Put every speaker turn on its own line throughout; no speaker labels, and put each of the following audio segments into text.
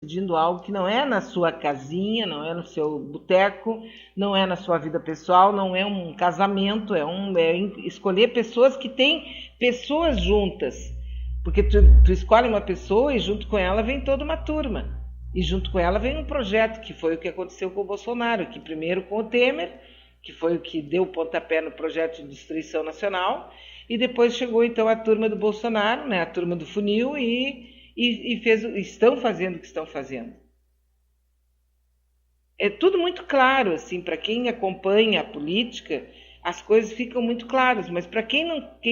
decidindo algo que não é na sua casinha, não é no seu boteco, não é na sua vida pessoal, não é um casamento, é escolher pessoas que têm pessoas juntas. Porque tu escolhe uma pessoa e junto com ela vem toda uma turma. E junto com ela vem um projeto, que foi o que aconteceu com o Bolsonaro, que primeiro com o Temer, que foi o que deu o pontapé no projeto de destruição nacional, e depois chegou então a turma do Bolsonaro, né, a turma do funil, estão fazendo o que estão fazendo. É tudo muito claro, assim, para quem acompanha a política, as coisas ficam muito claras, mas para quem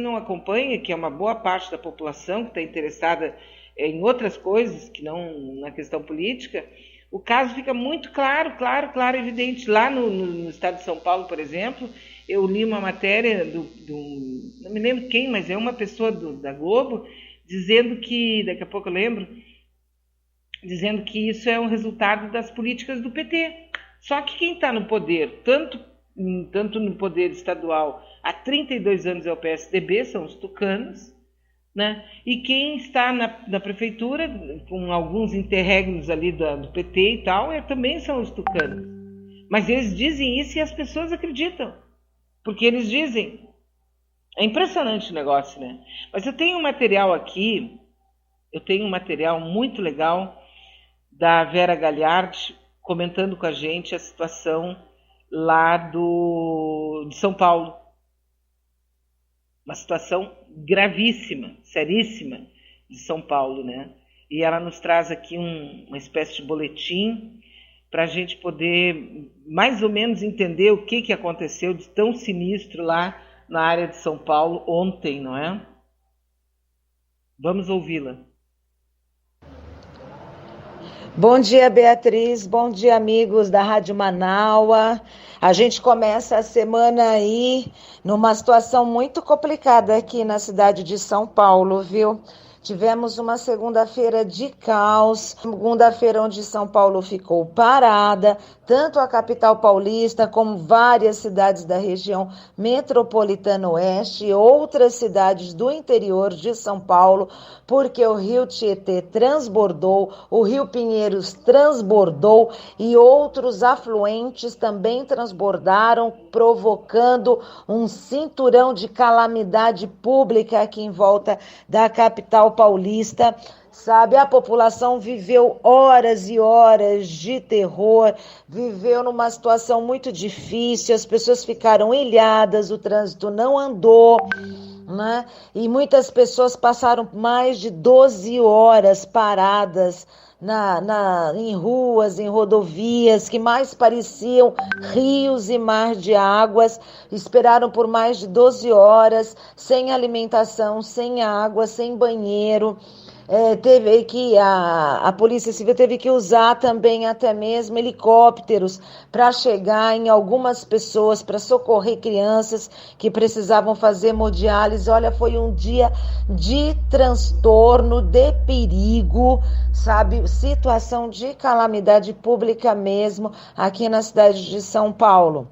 não acompanha, que é uma boa parte da população que está interessada em outras coisas que não na questão política, o caso fica muito claro, evidente. Lá no estado de São Paulo, por exemplo, eu li uma matéria não me lembro quem, mas é uma pessoa da Globo, dizendo que, daqui a pouco eu lembro, dizendo que isso é um resultado das políticas do PT. Só que quem está no poder, tanto no poder estadual, há 32 anos é o PSDB, são os tucanos, né? E quem está na prefeitura, com alguns interregnos ali do PT e tal, também são os tucanos. Mas eles dizem isso e as pessoas acreditam, porque eles dizem. É impressionante o negócio, né? Mas eu tenho um material aqui, muito legal da Vera Gagliardi comentando com a gente a situação lá de São Paulo. Uma situação gravíssima, seríssima de São Paulo, né? E ela nos traz aqui uma espécie de boletim para a gente poder mais ou menos entender o que aconteceu de tão sinistro lá na área de São Paulo ontem, não é? Vamos ouvi-la.
Bom dia, Beatriz. Bom dia, amigos da Rádio Manaua. A gente começa a semana aí numa situação muito complicada aqui na cidade de São Paulo, viu? Tivemos uma segunda-feira de caos, segunda-feira onde São Paulo ficou parada, tanto a capital paulista como várias cidades da região metropolitana oeste e outras cidades do interior de São Paulo, porque o rio Tietê transbordou, o rio Pinheiros transbordou e outros afluentes também transbordaram, provocando um cinturão de calamidade pública aqui em volta da capital paulista. Sabe, a população viveu horas e horas de terror, viveu numa situação muito difícil, as pessoas ficaram ilhadas, o trânsito não andou, né? E muitas pessoas passaram mais de 12 horas paradas em ruas, em rodovias que mais pareciam rios e mar de águas, esperaram por mais de 12 horas, sem alimentação, sem água, sem banheiro. Teve que a Polícia Civil teve que usar também até mesmo helicópteros para chegar em algumas pessoas, para socorrer crianças que precisavam fazer hemodiálise. Olha, foi um dia de transtorno, de perigo, sabe? Situação de calamidade pública mesmo aqui na cidade de São Paulo.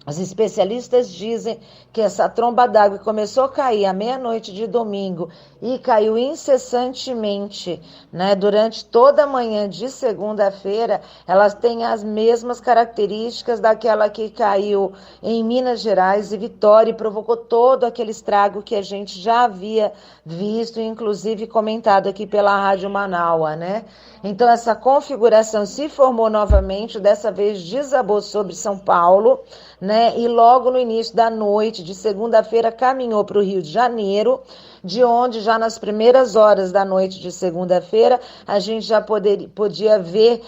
Os especialistas dizem que essa tromba d'água começou a cair à meia-noite de domingo e caiu incessantemente, né? Durante toda a manhã de segunda-feira, elas têm as mesmas características daquela que caiu em Minas Gerais e Vitória e provocou todo aquele estrago que a gente já havia visto, inclusive comentado aqui pela Rádio Manaua, né? Então essa configuração se formou novamente, dessa vez desabou sobre São Paulo, né? E logo no início da noite de segunda-feira caminhou para o Rio de Janeiro, de onde já nas primeiras horas da noite de segunda-feira a gente já podia ver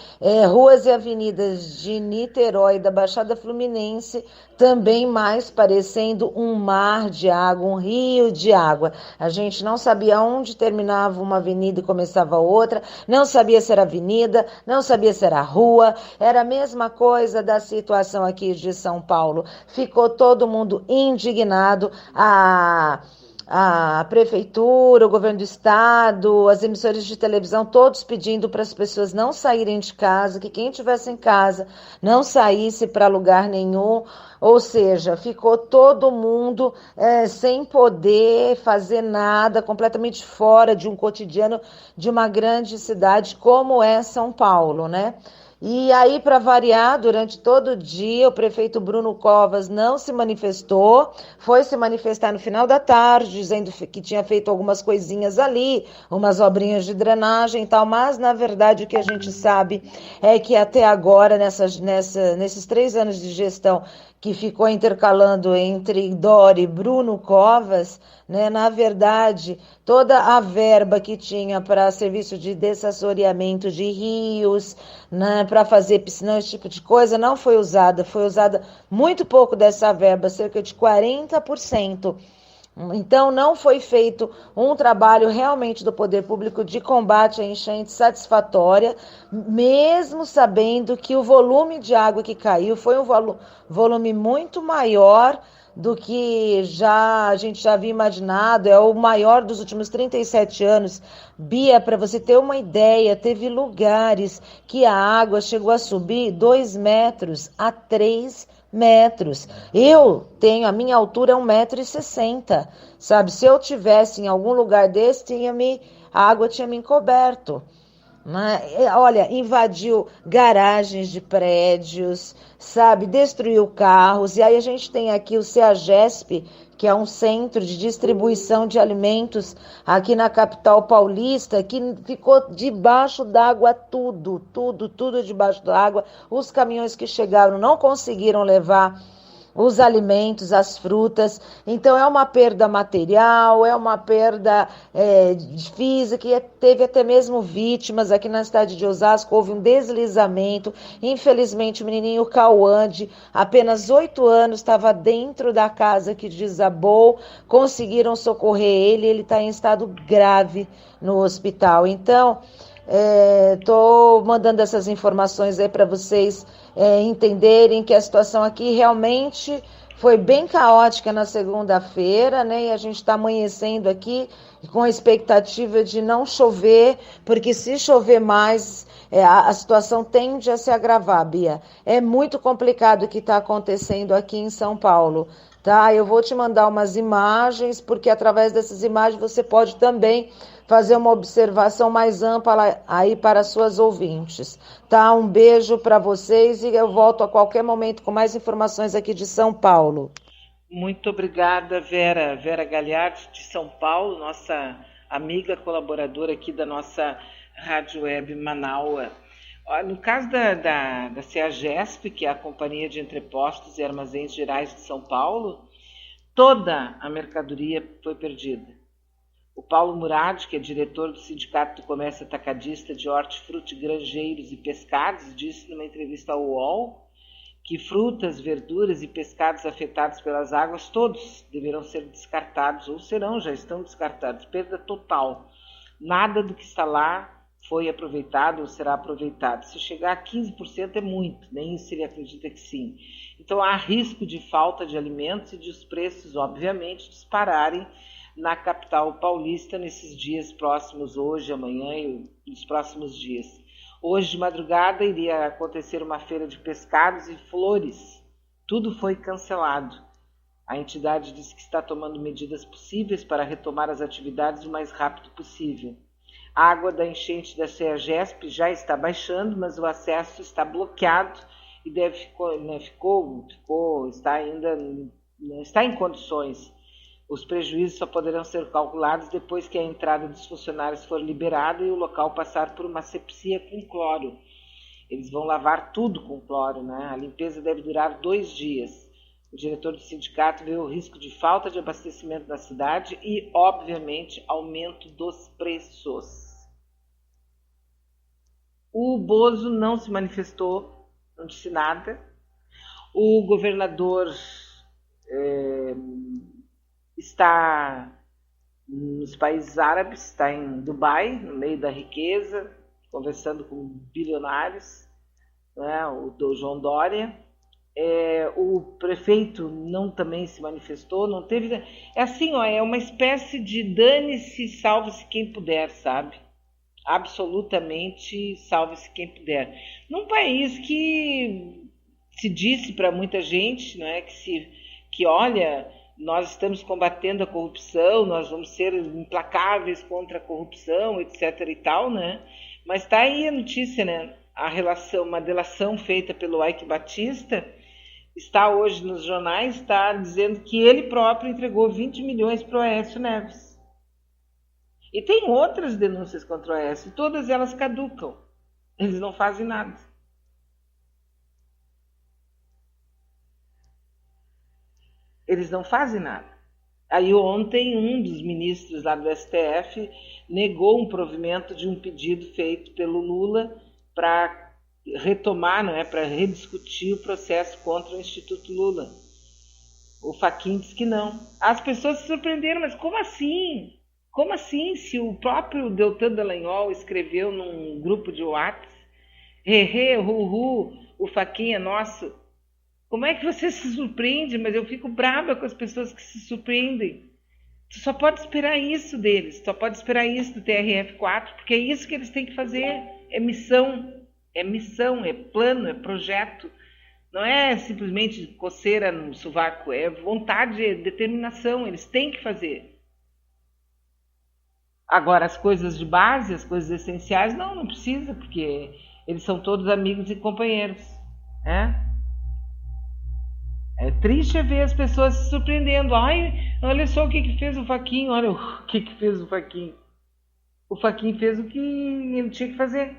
ruas e avenidas de Niterói, da Baixada Fluminense, também mais parecendo um mar de água, um rio de água. A gente não sabia onde terminava uma avenida e começava outra, não sabia se era avenida, não sabia se era rua, era a mesma coisa da situação aqui de São Paulo. Ficou todo mundo indignado, a prefeitura, o governo do estado, as emissoras de televisão, todos pedindo para as pessoas não saírem de casa, que quem estivesse em casa não saísse para lugar nenhum. Ou seja, ficou todo mundo sem poder fazer nada, completamente fora de um cotidiano de uma grande cidade como é São Paulo, né? E aí, para variar, durante todo o dia, o prefeito Bruno Covas não se manifestou, foi se manifestar no final da tarde, dizendo que tinha feito algumas coisinhas ali, umas obrinhas de drenagem e tal, mas, na verdade, o que a gente sabe é que até agora, nesses 3 anos de gestão que ficou intercalando entre Dória e Bruno Covas, né, na verdade, toda a verba que tinha para serviço de dessassoreamento de rios, né, para fazer piscinão, esse tipo de coisa, não foi usada. Foi usada muito pouco dessa verba, cerca de 40%. Então, não foi feito um trabalho realmente do poder público de combate à enchente satisfatória, mesmo sabendo que o volume de água que caiu foi um volume muito maior do que a gente já havia imaginado, é o maior dos últimos 37 anos. Bia, para você ter uma ideia, teve lugares que a água chegou a subir 2 metros a 3 metros. A minha altura é 1,60 m, sabe? Se eu tivesse em algum lugar desse, a água tinha me encoberto. Né? Olha, invadiu garagens de prédios, sabe? Destruiu carros. E aí a gente tem aqui o CEAGESP, que é um centro de distribuição de alimentos aqui na capital paulista, que ficou debaixo d'água tudo debaixo d'água. Os caminhões que chegaram não conseguiram levar os alimentos, as frutas. Então é uma perda material, é uma perda física, e teve até mesmo vítimas. Aqui na cidade de Osasco houve um deslizamento. Infelizmente o menininho Cauã, de apenas 8 anos, estava dentro da casa que desabou. Conseguiram socorrer ele está em estado grave no hospital. Então, estou mandando essas informações aí para vocês entenderem que a situação aqui realmente foi bem caótica na segunda-feira, né? E a gente está amanhecendo aqui com a expectativa de não chover, porque se chover mais, a situação tende a se agravar, Bia. É muito complicado o que está acontecendo aqui em São Paulo. Tá? Eu vou te mandar umas imagens, porque através dessas imagens você pode também fazer uma observação mais ampla aí para suas ouvintes. Tá? Um beijo para vocês e eu volto a qualquer momento com mais informações aqui de São Paulo.
Muito obrigada, Vera. Vera Galhardo, de São Paulo, nossa amiga colaboradora aqui da nossa Rádio Web Manaua. No caso da CEAGESP, que é a Companhia de Entrepostos e Armazéns Gerais de São Paulo, toda a mercadoria foi perdida. O Paulo Murad, que é diretor do Sindicato do Comércio Atacadista de Hortifruti, Granjeiros e Pescados, disse numa entrevista ao UOL que frutas, verduras e pescados afetados pelas águas, todos deverão ser descartados, ou já estão descartados. Perda total. Nada do que está lá foi aproveitado ou será aproveitado. Se chegar a 15% é muito, nem isso ele acredita que sim. Então há risco de falta de alimentos e de os preços, obviamente, dispararem na capital paulista nesses dias próximos, hoje, amanhã e nos próximos dias. Hoje de madrugada iria acontecer uma feira de pescados e flores. Tudo foi cancelado. A entidade disse que está tomando medidas possíveis para retomar as atividades o mais rápido possível. A água da enchente da CEAGESP já está baixando, mas o acesso está bloqueado e não está em condições. Os prejuízos só poderão ser calculados depois que a entrada dos funcionários for liberada e o local passar por uma asepsia com cloro. Eles vão lavar tudo com cloro, né? A limpeza deve durar 2 dias. O diretor do sindicato vê o risco de falta de abastecimento na cidade e, obviamente, aumento dos preços. O Bozo não se manifestou, não disse nada. O governador está nos países árabes, está em Dubai, no meio da riqueza, conversando com bilionários, né, o do João Dória. O prefeito não também se manifestou, não teve. É assim, ó, é uma espécie de dane-se, salve-se quem puder, sabe? Absolutamente salve-se quem puder. Num país que se disse para muita gente, né, que olha, nós estamos combatendo a corrupção, nós vamos ser implacáveis contra a corrupção, etc. e tal, né? Mas está aí a notícia, né? A relação, uma delação feita pelo Eike Batista está hoje nos jornais, está dizendo que ele próprio entregou 20 milhões para o Aécio Neves. E tem outras denúncias contra o Aécio, todas elas caducam. Eles não fazem nada. Eles não fazem nada. Aí ontem um dos ministros lá do STF negou um provimento de um pedido feito pelo Lula para retomar, não é, para rediscutir o processo contra o Instituto Lula. O Fachin disse que não. As pessoas se surpreenderam, mas como assim? Como assim? Se o próprio Deltan Dallagnol escreveu num grupo de WhatsApp, o Fachin é nosso. Como é que você se surpreende? Mas eu fico brava com as pessoas que se surpreendem. Tu só pode esperar isso deles, só pode esperar isso do TRF4, porque é isso que eles têm que fazer. É missão, é plano, é projeto. Não é simplesmente coceira no sovaco, é vontade, é determinação, eles têm que fazer. Agora, as coisas de base, as coisas essenciais, não precisa, porque eles são todos amigos e companheiros, né? É triste ver as pessoas se surpreendendo. Ai, olha só o que fez o Fachin, olha o que fez o Fachin. O Fachin fez o que ele tinha que fazer.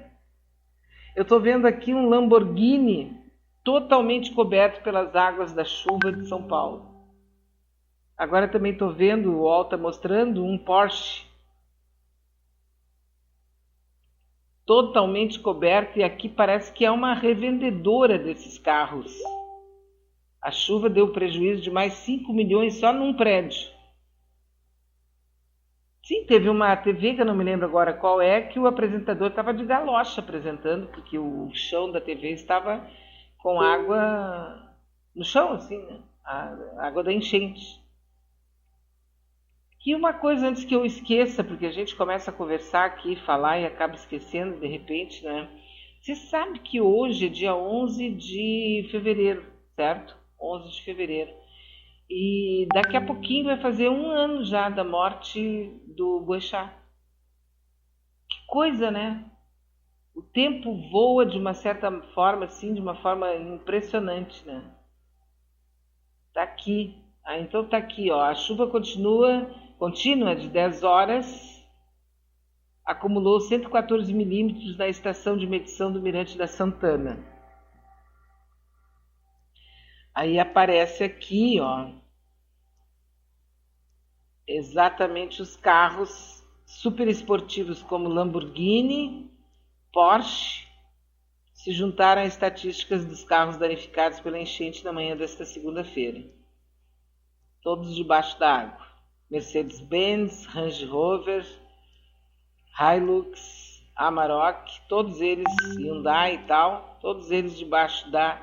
Eu estou vendo aqui um Lamborghini totalmente coberto pelas águas da chuva de São Paulo. Agora também estou vendo, o UOL está mostrando um Porsche totalmente coberto, e aqui parece que é uma revendedora desses carros. A chuva deu prejuízo de mais 5 milhões só num prédio. Sim, teve uma TV, que eu não me lembro agora qual é, que o apresentador estava de galocha apresentando, porque o chão da TV estava com água no chão, assim, né? A água da enchente. E uma coisa antes que eu esqueça, porque a gente começa a conversar aqui, falar e acaba esquecendo de repente, né? Você sabe que hoje é dia 11 de fevereiro, certo? 11 de fevereiro. E daqui a pouquinho vai fazer 1 ano já da morte do Boechat. Que coisa, né? O tempo voa de uma certa forma, assim, de uma forma impressionante, né? Tá aqui. Ah, então tá aqui, ó. A chuva contínua de 10 horas, acumulou 114 milímetros na estação de medição do Mirante da Santana. Aí aparece aqui, ó, exatamente os carros super esportivos como Lamborghini, Porsche, se juntaram às estatísticas dos carros danificados pela enchente na manhã desta segunda-feira. Todos debaixo da água. Mercedes-Benz, Range Rover, Hilux, Amarok, todos eles, Hyundai e tal, todos eles debaixo da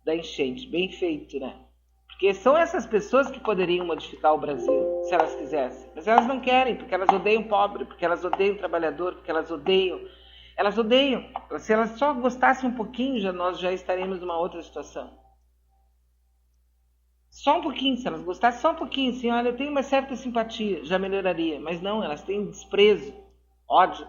enchente. Bem feito, né? Porque são essas pessoas que poderiam modificar o Brasil, se elas quisessem. Mas elas não querem, porque elas odeiam o pobre, porque elas odeiam o trabalhador, porque elas odeiam. Elas odeiam. Se elas só gostassem um pouquinho, nós já estaremos numa outra situação. Só um pouquinho, se elas gostassem só um pouquinho, assim, olha, eu tenho uma certa simpatia, já melhoraria. Mas não, elas têm desprezo, ódio.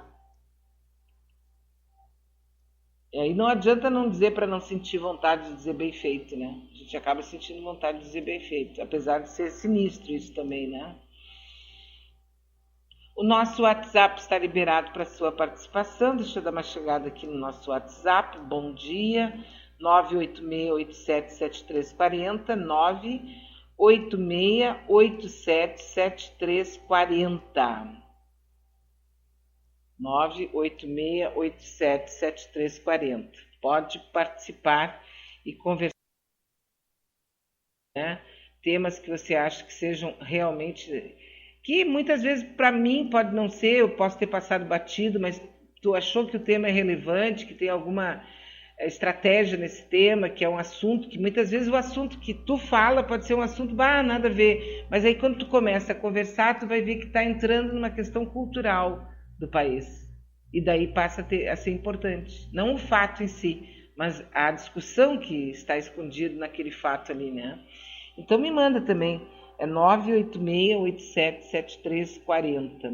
E aí não adianta não dizer para não sentir vontade de dizer bem feito, né? A gente acaba sentindo vontade de dizer bem feito, apesar de ser sinistro isso também, né? O nosso WhatsApp está liberado para sua participação. Deixa eu dar uma chegada aqui no nosso WhatsApp. Bom dia. 986877340, 986877340. 986877340. Pode participar e conversar, né? Temas que você acha que sejam realmente, que muitas vezes para mim pode não ser, eu posso ter passado batido, mas tu achou que o tema é relevante, que tem alguma estratégia nesse tema, que é um assunto que muitas vezes o assunto que tu fala pode ser um assunto, nada a ver, mas aí quando tu começa a conversar, tu vai ver que está entrando numa questão cultural do país, e daí passa a ser importante, não o fato em si, mas a discussão que está escondida naquele fato ali, né? Então me manda também, é 986-877340,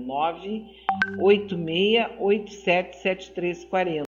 986-877340.